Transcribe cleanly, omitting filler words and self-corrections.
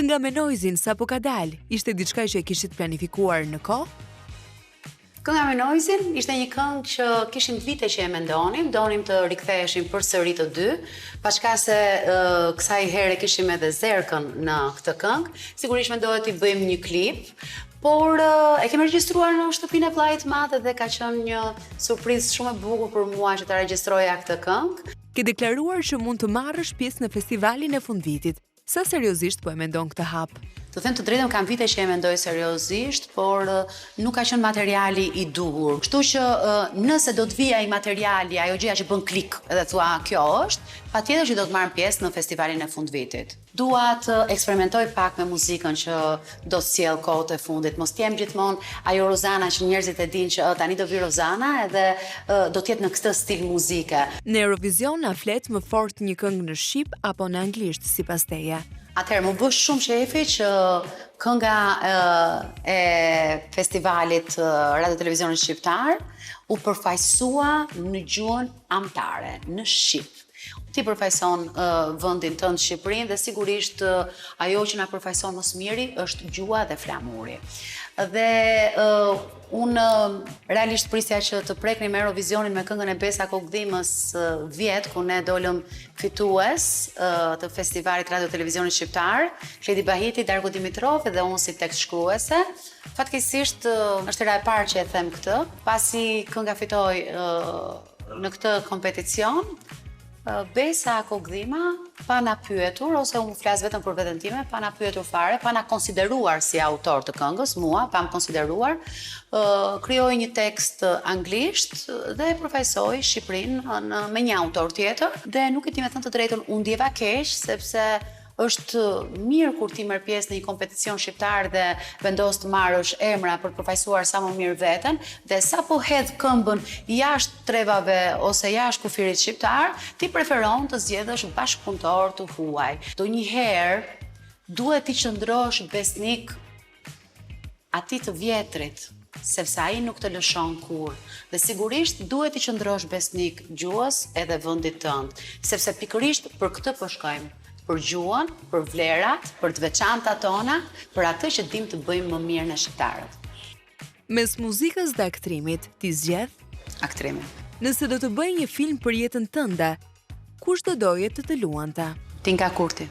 Kënga me Noizin sapo ka dalë, ishte diçka që e kishit planifikuar në kohë? Kënga me Noizin ishte një këngë që kishim vite që e mendonim të riktheheshim përsëri të dy, paçka se kësaj here kishim edhe Zerkën në këtë këngë. Sigurisht mendohet t'i bëjmë një klip, por e kemi regjistruar në shtëpinë e vllait të madh dhe ka qenë një surprizë shumë e bukur për mua që ta regjistroja këtë këngë. Ke deklaruar që mund të marrësh pjesë në festivalin e fundvitit. Sa seriozisht po e mendon këtë hap? Të them të drejtën, kam vite që e mendoj seriozisht, por nuk ka qenë materiali i duhur. Kështu që nëse do të vija ai materiali, ajo gjëja që bën klik edhe thua kjo është, patjetër që do të marrim pjesë në festivalin e fundvitit. Dua të eksperimentoj pak me muzikën që do të sjell kohët e fundit. Mos t'jem gjithmonë ajo Rozana që njerëzit e dinë që tani do vi Rozana edhe do të jetë në këtë stil muzike. Në Eurovision na flet më fort një këngë në shqip apo në anglisht sipas teje? Atëherë, më bësh shumë qefi që kënga e festivalit Radio Televizionit Shqiptar u përfaqësua në gjuhën amtare, në shqip. Ti përfaqëson vendin tënd Shqipërinë dhe sigurisht ajo që na përfaqëson më së miri është gjuha dhe flamuri. Dhe unë realisht prisja që të preknim Eurovisionin me këngën e Besa Kokdhimës vjet, ku ne dolëm fitues të festivalit Radio Televizionit Shqiptar, Shledi Bahiti, Darko Dimitrov dhe unë si tekst shkruese. Fatkeqësisht është hera e parë që e them këtë, pasi kënga fitoi në këtë kompeticion. Besa Kokdhima pa na pyetur, ose unë flas vetëm për veten time, pa na pyetur fare, pa na konsideruar si autor të këngës, mua, pa më konsideruar, krijoi një tekst anglisht dhe përfaqësoi Shqipërinë me një autor tjetër, dhe nuk e di me thënë të drejtën, unë ndjeva keq sepse është mirë kur ti merr pjesë në një kompeticion shqiptar dhe vendos të marrësh emra për të përfaqësuar sa më mirë veten, dhe sapo hedh këmbën jashtë trevave ose jashtë kufirit shqiptar, ti preferon të zgjedhësh bashkëpunëtor të huaj. Donjëherë duhet ti qëndrosh besnik atij të vjetrit, sepse ai nuk të lëshon kurrë. Dhe sigurisht duhet ti qëndrosh besnik gjuhës edhe vendit tënd, sepse pikërisht për këtë po shkojmë. Për gjuhën, për vlerat, për të veçantat tona, për atë që dim të bëjmë më mirë në shqiptarët. Mes muzikës dhe aktrimit, ti zgjedh? Aktrimin. Nëse do të bëj një film për jetën tënde, kush do doje të luante? Tinka Kurti.